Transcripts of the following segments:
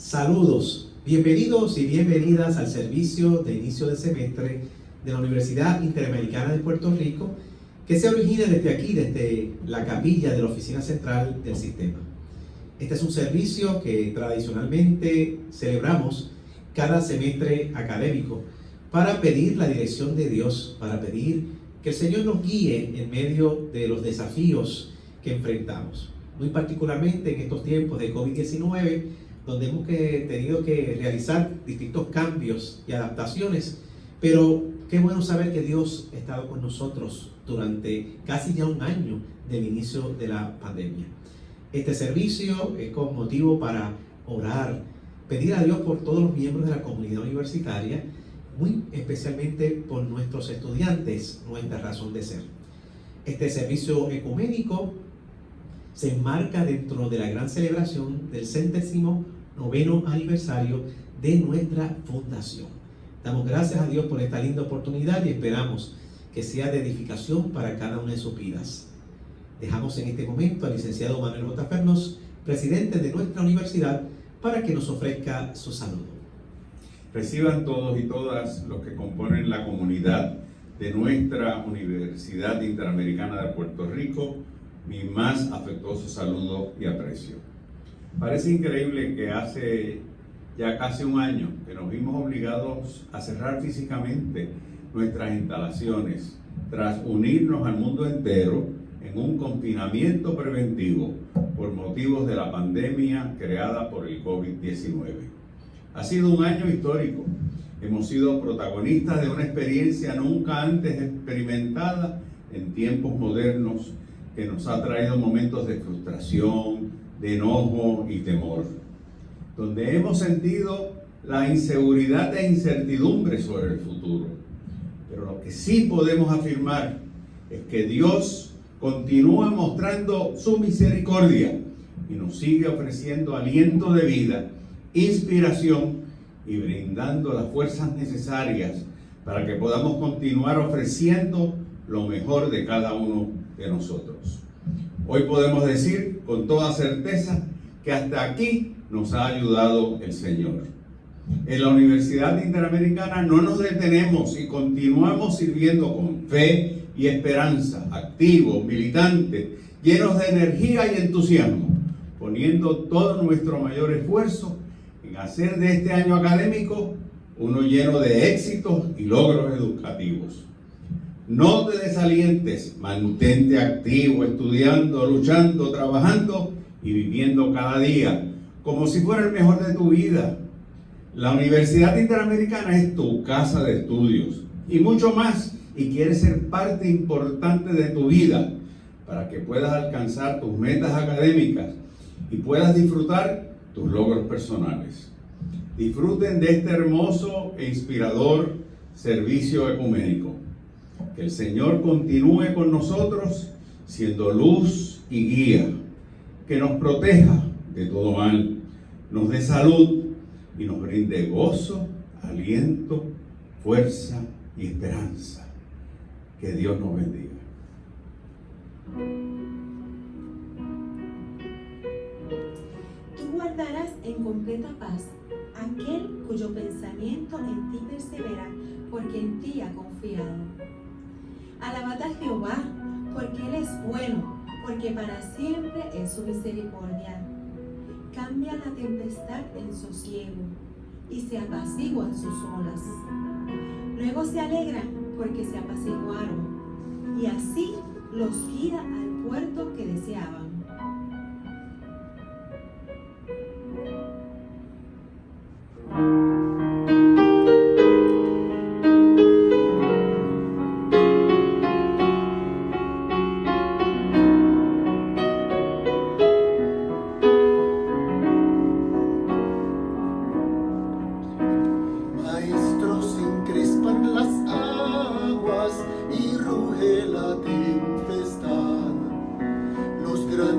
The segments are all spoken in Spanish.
Saludos, bienvenidos y bienvenidas al servicio de inicio de semestre de la Universidad Interamericana de Puerto Rico, que se origina desde aquí, desde la capilla de la oficina central del sistema. Este es un servicio que tradicionalmente celebramos cada semestre académico para pedir la dirección de Dios, para pedir que el Señor nos guíe en medio de los desafíos que enfrentamos. Muy particularmente en estos tiempos de COVID-19, donde hemos tenido que realizar distintos cambios y adaptaciones, pero qué bueno saber que Dios ha estado con nosotros durante casi ya un año del inicio de la pandemia. Este servicio es con motivo para orar, pedir a Dios por todos los miembros de la comunidad universitaria, muy especialmente por nuestros estudiantes, nuestra razón de ser. Este servicio ecuménico se enmarca dentro de la gran celebración del 109º aniversario de nuestra fundación. Damos gracias a Dios por esta linda oportunidad y esperamos que sea de edificación para cada una de sus vidas. Dejamos en este momento al licenciado Manuel J. Fernos, presidente de nuestra universidad, para que nos ofrezca su saludo. Reciban todos y todas los que componen la comunidad de nuestra Universidad Interamericana de Puerto Rico mi más afectuoso saludo y aprecio. Parece increíble que hace ya casi un año que nos vimos obligados a cerrar físicamente nuestras instalaciones tras unirnos al mundo entero en un confinamiento preventivo por motivos de la pandemia creada por el COVID-19. Ha sido un año histórico. Hemos sido protagonistas de una experiencia nunca antes experimentada en tiempos modernos que nos ha traído momentos de frustración, de enojo y temor, donde hemos sentido la inseguridad e incertidumbre sobre el futuro. Pero lo que sí podemos afirmar es que Dios continúa mostrando su misericordia y nos sigue ofreciendo aliento de vida, inspiración y brindando las fuerzas necesarias para que podamos continuar ofreciendo lo mejor de cada uno de nosotros. Hoy podemos decir con toda certeza que hasta aquí nos ha ayudado el Señor. En la Universidad Interamericana no nos detenemos y continuamos sirviendo con fe y esperanza, activos, militantes, llenos de energía y entusiasmo, poniendo todo nuestro mayor esfuerzo en hacer de este año académico uno lleno de éxitos y logros educativos. No te desalientes, mantente activo, estudiando, luchando, trabajando y viviendo cada día como si fuera el mejor de tu vida. La Universidad Interamericana es tu casa de estudios y mucho más, y quiere ser parte importante de tu vida para que puedas alcanzar tus metas académicas y puedas disfrutar tus logros personales. Disfruten de este hermoso e inspirador servicio ecuménico. Que el Señor continúe con nosotros siendo luz y guía, que nos proteja de todo mal, nos dé salud y nos brinde gozo, aliento, fuerza y esperanza. Que Dios nos bendiga. Tú guardarás en completa paz aquel cuyo pensamiento en ti persevera, porque en ti ha confiado. Alabad a Jehová, porque Él es bueno, porque para siempre es su misericordia. Cambia la tempestad en sosiego, y se apaciguan sus olas. Luego se alegran porque se apaciguaron, y así los guía al puerto que deseaban. Y ruge la tempestad, los grandes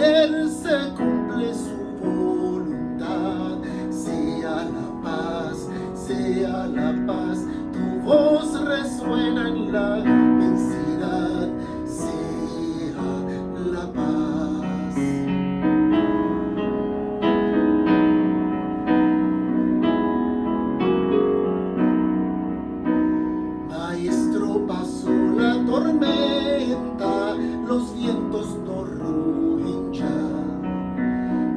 doquier se cumple su voluntad. Sea la paz, tu voz resuena en la inmensidad. Sea la paz. Maestro, pasó la tormenta, los vientos no rugen ya,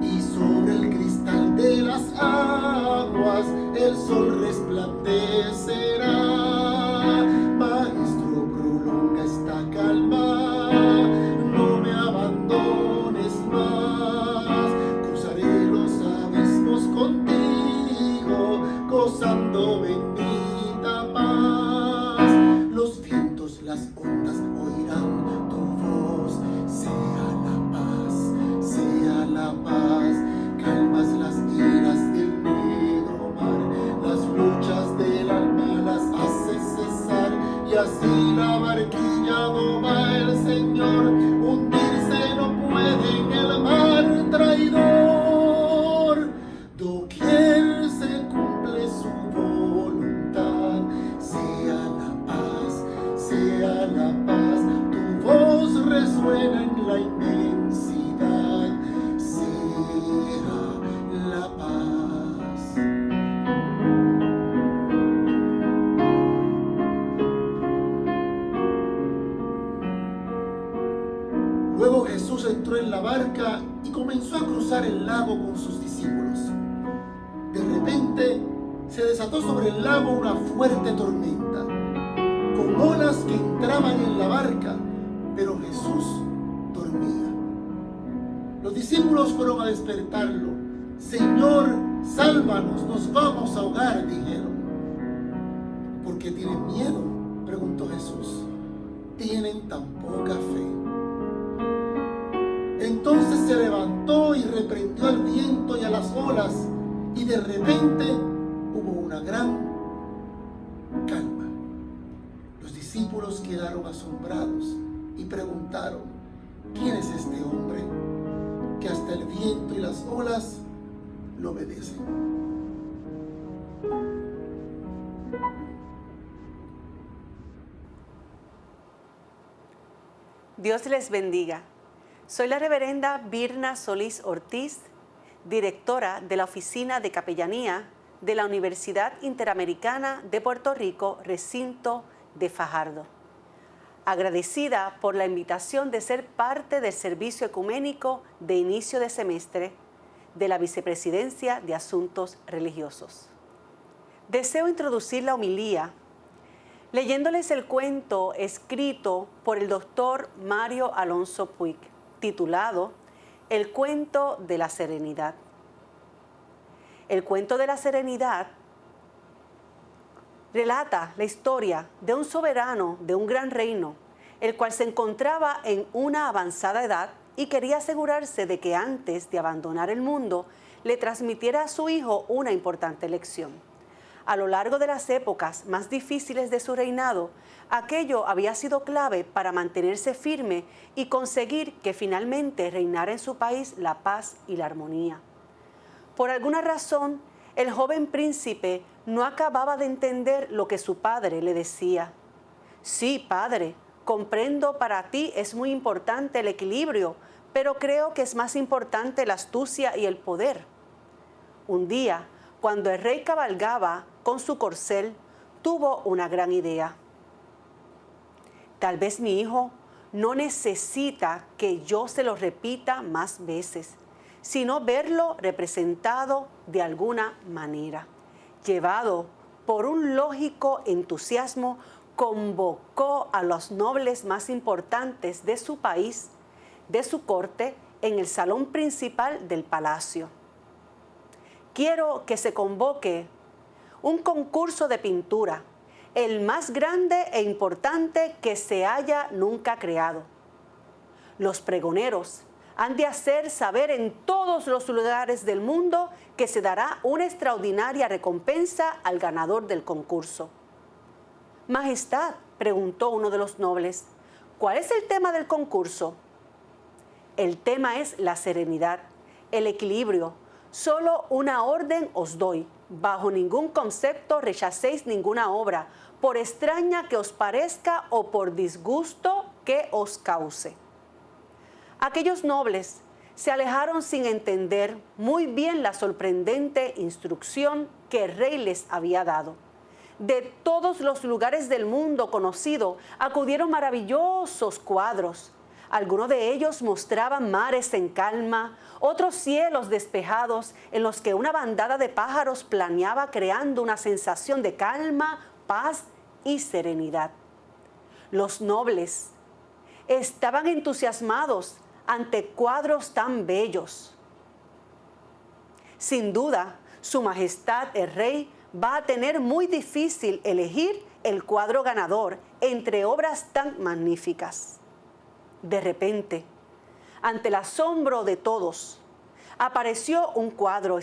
y sobre el cristal de las aguas el sol resplandecerá. Maestro, prolonga esta calma, no me abandones más. Cruzaré los abismos contigo, gozando bendita paz. Los vientos, las ondas oirán tu voz. Sea la paz, calmas las iras del negro mar, las luchas del alma las hace cesar, y así la barquilla no va el Señor, hundirse no puede en el mar traidor. Doquier se cumple su voluntad. Sea la paz, tu voz resuena en la inmensidad. Sea la paz. Luego Jesús entró en la barca y comenzó a cruzar el lago con sus discípulos. De repente se desató sobre el lago una fuerte tormenta, con olas que entraban en la barca, pero Jesús dormía. Los discípulos fueron a despertarlo. Señor, sálvanos, nos vamos a ahogar, dijeron. ¿Por qué tienen miedo?, preguntó Jesús. ¿Tienen tan poca fe? Entonces se levantó y reprendió al viento y a las olas, y de repente hubo una gran calma. Los discípulos quedaron asombrados y preguntaron: ¿quién es este hombre que hasta el viento y las olas lo obedecen? Dios les bendiga. Soy la reverenda Virna Solís Ortiz, directora de la Oficina de Capellanía de la Universidad Interamericana de Puerto Rico, recinto de Fajardo. Agradecida por la invitación de ser parte del servicio ecuménico de inicio de semestre de la Vicepresidencia de Asuntos Religiosos. Deseo introducir la homilía leyéndoles el cuento escrito por el doctor Mario Alonso Puig, titulado El cuento de la serenidad. El cuento de la serenidad relata la historia de un soberano de un gran reino, el cual se encontraba en una avanzada edad y quería asegurarse de que antes de abandonar el mundo le transmitiera a su hijo una importante lección. A lo largo de las épocas más difíciles de su reinado, aquello había sido clave para mantenerse firme y conseguir que finalmente reinara en su país la paz y la armonía. Por alguna razón, el joven príncipe no acababa de entender lo que su padre le decía. Sí, padre, comprendo, para ti es muy importante el equilibrio, pero creo que es más importante la astucia y el poder. Un día, cuando el rey cabalgaba con su corcel, tuvo una gran idea. Tal vez mi hijo no necesita que yo se lo repita más veces, sino verlo representado de alguna manera. Llevado por un lógico entusiasmo, convocó a los nobles más importantes de su país, de su corte, en el salón principal del palacio. Quiero que se convoque un concurso de pintura, el más grande e importante que se haya nunca creado. Los pregoneros han de hacer saber en todos los lugares del mundo que se dará una extraordinaria recompensa al ganador del concurso. Majestad, preguntó uno de los nobles, ¿cuál es el tema del concurso? El tema es la serenidad, el equilibrio. Solo una orden os doy. Bajo ningún concepto rechacéis ninguna obra, por extraña que os parezca o por disgusto que os cause. Aquellos nobles se alejaron sin entender muy bien la sorprendente instrucción que el rey les había dado. De todos los lugares del mundo conocido acudieron maravillosos cuadros. Algunos de ellos mostraban mares en calma, otros cielos despejados en los que una bandada de pájaros planeaba creando una sensación de calma, paz y serenidad. Los nobles estaban entusiasmados ante cuadros tan bellos. Sin duda, Su Majestad el Rey va a tener muy difícil elegir el cuadro ganador entre obras tan magníficas. De repente, ante el asombro de todos, apareció un cuadro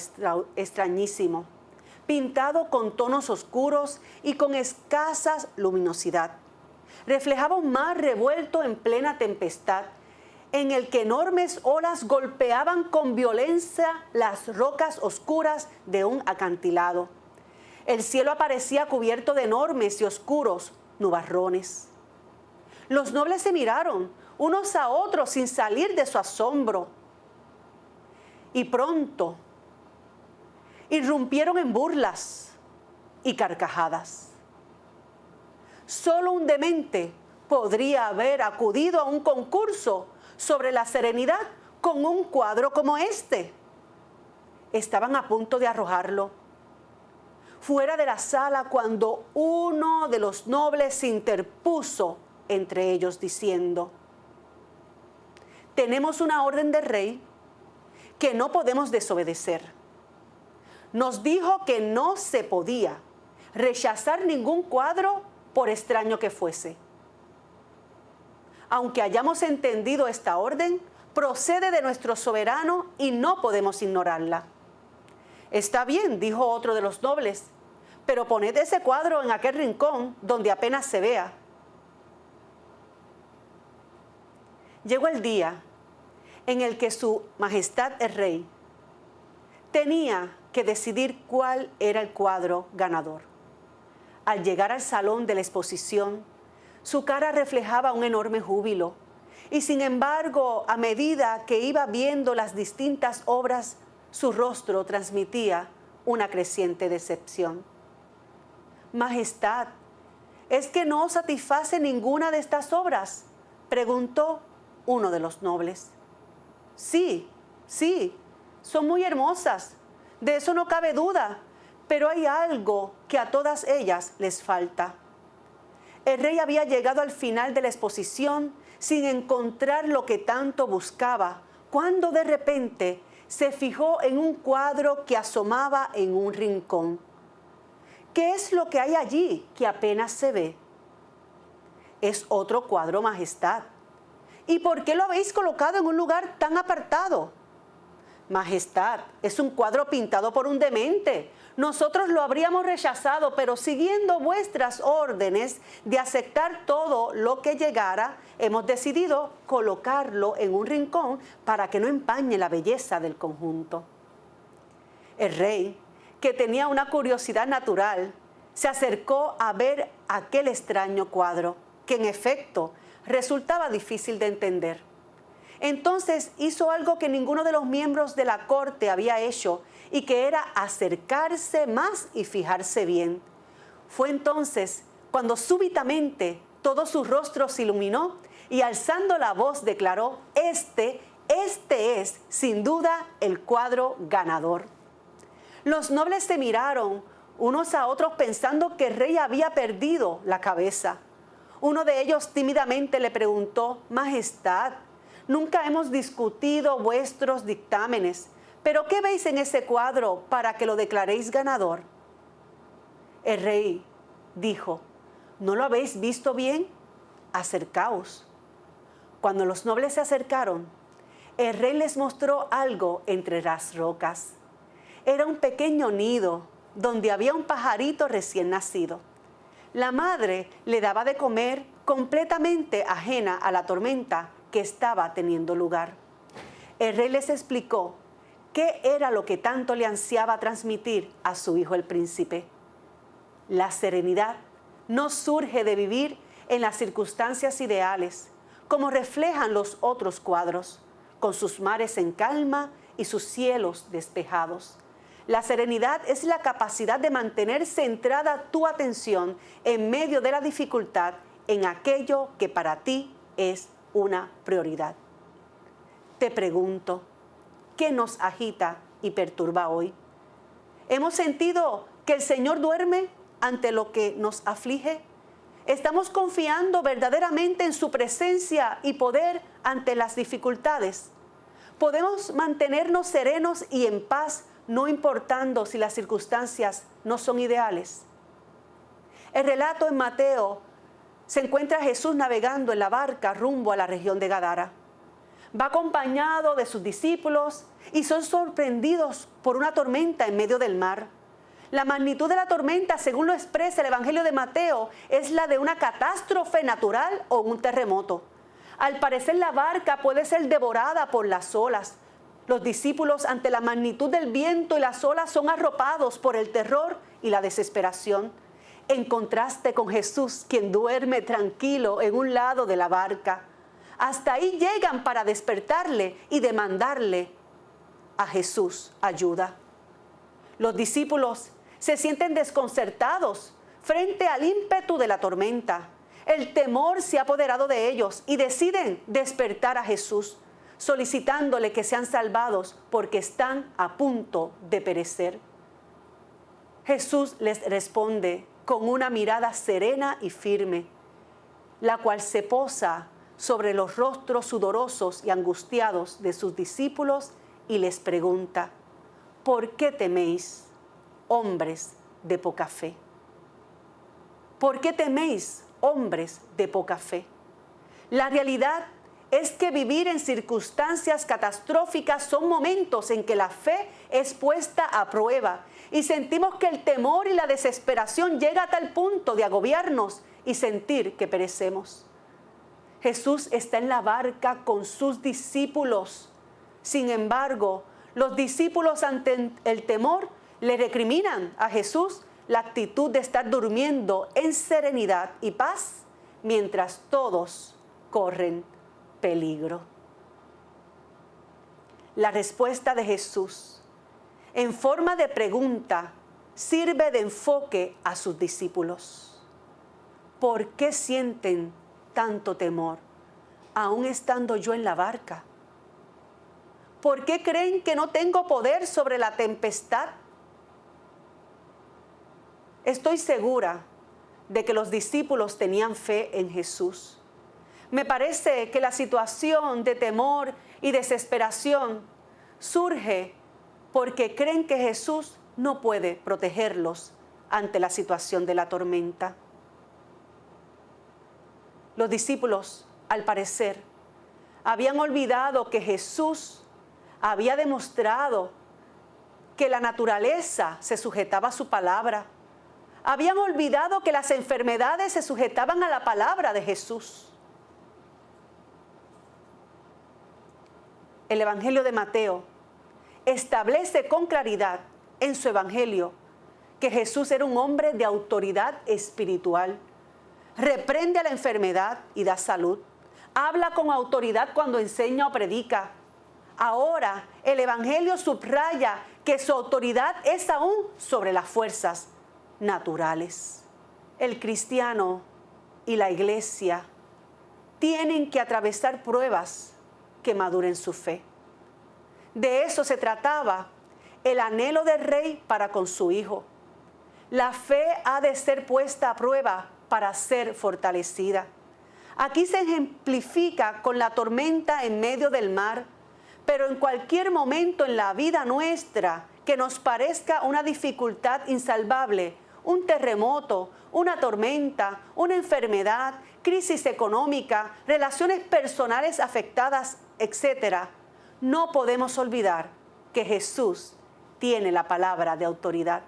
extrañísimo, pintado con tonos oscuros y con escasa luminosidad. Reflejaba un mar revuelto en plena tempestad, en el que enormes olas golpeaban con violencia las rocas oscuras de un acantilado. El cielo aparecía cubierto de enormes y oscuros nubarrones. Los nobles se miraron unos a otros sin salir de su asombro. Y pronto irrumpieron en burlas y carcajadas. Solo un demente podría haber acudido a un concurso sobre la serenidad con un cuadro como este. Estaban a punto de arrojarlo fuera de la sala cuando uno de los nobles se interpuso entre ellos diciendo: tenemos una orden del rey que no podemos desobedecer. Nos dijo que no se podía rechazar ningún cuadro por extraño que fuese. Aunque hayamos entendido esta orden, procede de nuestro soberano y no podemos ignorarla. Está bien, dijo otro de los nobles, pero poned ese cuadro en aquel rincón donde apenas se vea. Llegó el día en el que Su Majestad el Rey tenía que decidir cuál era el cuadro ganador. Al llegar al salón de la exposición, su cara reflejaba un enorme júbilo, y sin embargo, a medida que iba viendo las distintas obras, su rostro transmitía una creciente decepción. Majestad, ¿es que no os satisface ninguna de estas obras?, preguntó uno de los nobles. Sí, son muy hermosas, de eso no cabe duda, pero hay algo que a todas ellas les falta. El rey había llegado al final de la exposición sin encontrar lo que tanto buscaba, cuando de repente se fijó en un cuadro que asomaba en un rincón. ¿Qué es lo que hay allí que apenas se ve? Es otro cuadro, Majestad. ¿Y por qué lo habéis colocado en un lugar tan apartado? Majestad, es un cuadro pintado por un demente. Nosotros lo habríamos rechazado, pero siguiendo vuestras órdenes de aceptar todo lo que llegara, hemos decidido colocarlo en un rincón para que no empañe la belleza del conjunto. El rey, que tenía una curiosidad natural, se acercó a ver aquel extraño cuadro, que en efecto resultaba difícil de entender. Entonces hizo algo que ninguno de los miembros de la corte había hecho, y que era acercarse más y fijarse bien. Fue entonces cuando súbitamente todo su rostro se iluminó y alzando la voz declaró: Este es sin duda el cuadro ganador. Los nobles se miraron unos a otros pensando que el rey había perdido la cabeza. Uno de ellos tímidamente le preguntó: Majestad, nunca hemos discutido vuestros dictámenes, pero ¿qué veis en ese cuadro para que lo declaréis ganador? El rey dijo: ¿no lo habéis visto bien? Acercaos. Cuando los nobles se acercaron, el rey les mostró algo entre las rocas. Era un pequeño nido donde había un pajarito recién nacido. La madre le daba de comer completamente ajena a la tormenta que estaba teniendo lugar. el rey les explicó qué era lo que tanto le ansiaba transmitir a su hijo el príncipe. La serenidad no surge de vivir en las circunstancias ideales, como reflejan los otros cuadros, con sus mares en calma y sus cielos despejados. La serenidad es la capacidad de mantener centrada tu atención en medio de la dificultad en aquello que para ti es una prioridad. Te pregunto, ¿qué nos agita y perturba hoy? ¿Hemos sentido que el Señor duerme ante lo que nos aflige? ¿Estamos confiando verdaderamente en su presencia y poder ante las dificultades? ¿Podemos mantenernos serenos y en paz, no importando si las circunstancias no son ideales? El relato en Mateo se encuentra a Jesús navegando en la barca rumbo a la región de Gadara. Va acompañado de sus discípulos y son sorprendidos por una tormenta en medio del mar. La magnitud de la tormenta, según lo expresa el Evangelio de Mateo, es la de una catástrofe natural o un terremoto. Al parecer, la barca puede ser devorada por las olas. Los discípulos, ante la magnitud del viento y las olas, son arropados por el terror y la desesperación, en contraste con Jesús, quien duerme tranquilo en un lado de la barca. Hasta ahí llegan para despertarle y demandarle a Jesús ayuda. Los discípulos se sienten desconcertados frente al ímpetu de la tormenta. El temor se ha apoderado de ellos y deciden despertar a Jesús, solicitándole que sean salvados porque están a punto de perecer. Jesús les responde con una mirada serena y firme, la cual se posa sobre los rostros sudorosos y angustiados de sus discípulos y les pregunta: ¿por qué teméis, hombres de poca fe? ¿Por qué teméis, hombres de poca fe? La realidad es que vivir en circunstancias catastróficas son momentos en que la fe es puesta a prueba y sentimos que el temor y la desesperación llega a tal punto de agobiarnos y sentir que perecemos. Jesús está en la barca con sus discípulos. Sin embargo, los discípulos ante el temor le recriminan a Jesús la actitud de estar durmiendo en serenidad y paz mientras todos corren peligro. La respuesta de Jesús, en forma de pregunta, sirve de enfoque a sus discípulos. ¿Por qué sienten tanto temor, aún estando yo en la barca? ¿Por qué creen que no tengo poder sobre la tempestad? Estoy segura de que los discípulos tenían fe en Jesús. Me parece que la situación de temor y desesperación surge porque creen que Jesús no puede protegerlos ante la situación de la tormenta. Los discípulos, al parecer, habían olvidado que Jesús había demostrado que la naturaleza se sujetaba a su palabra. Habían olvidado que las enfermedades se sujetaban a la palabra de Jesús. El Evangelio de Mateo establece con claridad en su Evangelio que Jesús era un hombre de autoridad espiritual. Reprende a la enfermedad y da salud. Habla con autoridad cuando enseña o predica. Ahora el Evangelio subraya que su autoridad es aún sobre las fuerzas naturales. El cristiano y la iglesia tienen que atravesar pruebas que maduren su fe. De eso se trataba el anhelo del rey para con su hijo. La fe ha de ser puesta a prueba para ser fortalecida. Aquí se ejemplifica con la tormenta en medio del mar, pero en cualquier momento en la vida nuestra que nos parezca una dificultad insalvable, un terremoto, una tormenta, una enfermedad, crisis económica, relaciones personales afectadas, etc., no podemos olvidar que Jesús tiene la palabra de autoridad.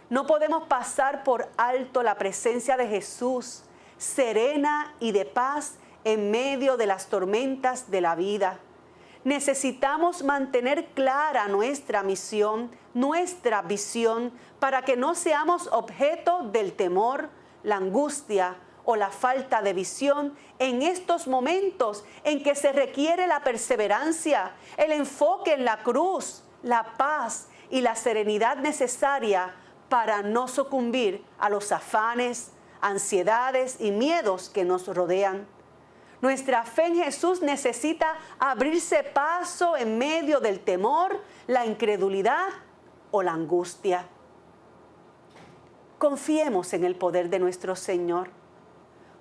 No podemos pasar por alto la presencia de Jesús, serena y de paz en medio de las tormentas de la vida. necesitamos mantener clara nuestra misión, nuestra visión, para que no seamos objeto del temor, la angustia o la falta de visión en estos momentos en que se requiere la perseverancia, el enfoque en la cruz, la paz y la serenidad necesaria para no sucumbir a los afanes, ansiedades y miedos que nos rodean. Nuestra fe en Jesús necesita abrirse paso en medio del temor, la incredulidad o la angustia. Confiemos en el poder de nuestro Señor,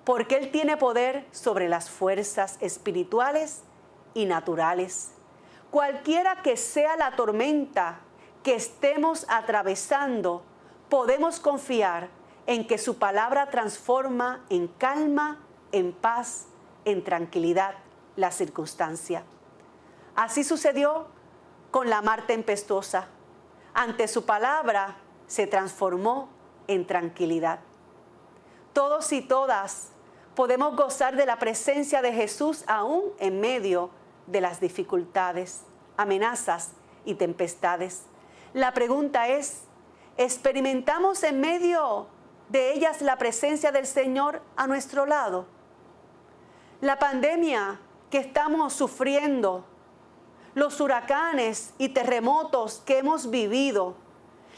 porque Él tiene poder sobre las fuerzas espirituales y naturales. Cualquiera que sea la tormenta que estemos atravesando, podemos confiar en que su palabra transforma en calma, en paz, en tranquilidad la circunstancia. Así sucedió con la mar tempestuosa. Ante su palabra se transformó en tranquilidad. Todos y todas podemos gozar de la presencia de Jesús aún en medio de las dificultades, amenazas y tempestades. La pregunta es, ¿experimentamos en medio de ellas la presencia del Señor a nuestro lado? La pandemia que estamos sufriendo, los huracanes y terremotos que hemos vivido,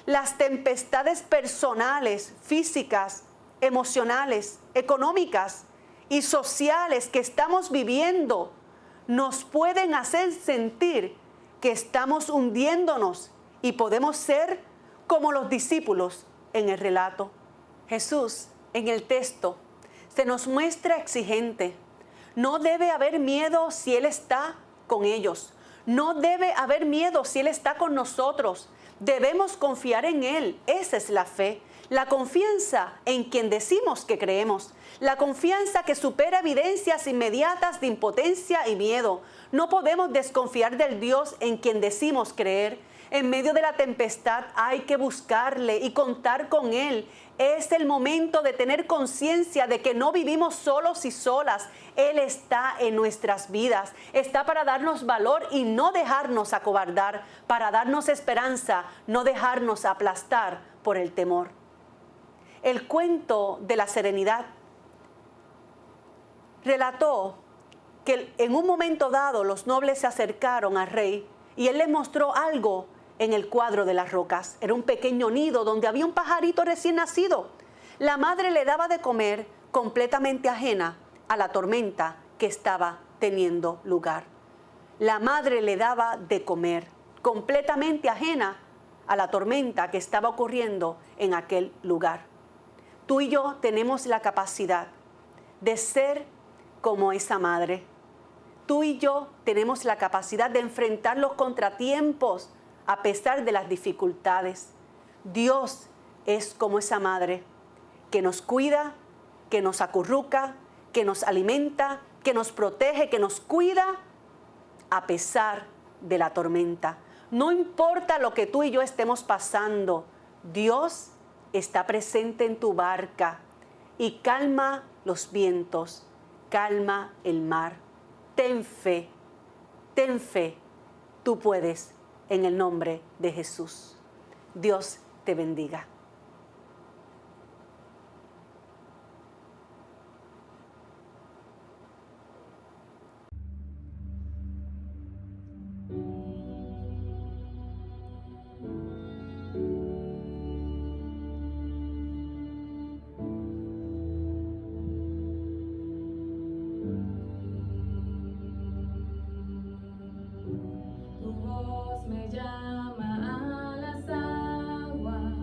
las tempestades personales, físicas, emocionales, económicas y sociales que estamos viviendo, nos pueden hacer sentir que estamos hundiéndonos y podemos ser como los discípulos en el relato. Jesús, en el texto, se nos muestra exigente. No debe haber miedo si Él está con ellos. No debe haber miedo si Él está con nosotros. Debemos confiar en Él. Esa es la fe. La confianza en quien decimos que creemos. La confianza que supera evidencias inmediatas de impotencia y miedo. No podemos desconfiar del Dios en quien decimos creer. En medio de la tempestad hay que buscarle y contar con Él. Es el momento de tener conciencia de que no vivimos solos y solas. Él está en nuestras vidas. Está para darnos valor y no dejarnos acobardar, para darnos esperanza, no dejarnos aplastar por el temor. El cuento de la serenidad relató que en un momento dado los nobles se acercaron al rey y él les mostró algo en el cuadro de las rocas. Era un pequeño nido donde había un pajarito recién nacido. La madre le daba de comer completamente ajena a la tormenta que estaba teniendo lugar. La madre le daba de comer completamente ajena a la tormenta que estaba ocurriendo en aquel lugar. Tú y yo tenemos la capacidad de ser como esa madre. Tú y yo tenemos la capacidad de enfrentar los contratiempos a pesar de las dificultades. Dios es como esa madre que nos cuida, que nos acurruca, que nos alimenta, que nos protege, que nos cuida a pesar de la tormenta. No importa lo que tú y yo estemos pasando, Dios está presente en tu barca y calma los vientos, calma el mar. Ten fe, tú puedes. En el nombre de Jesús. Dios te bendiga. Tu voz me llama a las aguas.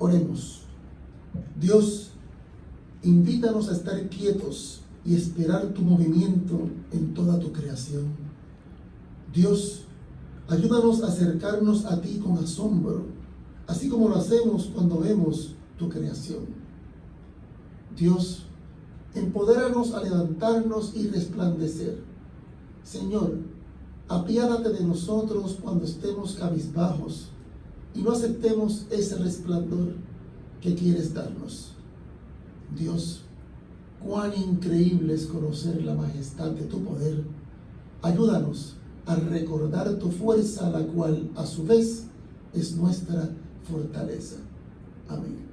Oremos. Dios, invítanos a estar quietos y esperar tu movimiento en toda tu creación. Dios, ayúdanos a acercarnos a ti con asombro, así como lo hacemos cuando vemos tu creación. Dios, empodéranos a levantarnos y resplandecer. Señor, apiádate de nosotros cuando estemos cabizbajos y no aceptemos ese resplandor que quieres darnos. Dios, cuán increíble es conocer la majestad de tu poder. Ayúdanos a recordar tu fuerza, la cual a su vez es nuestra fortaleza. Amén.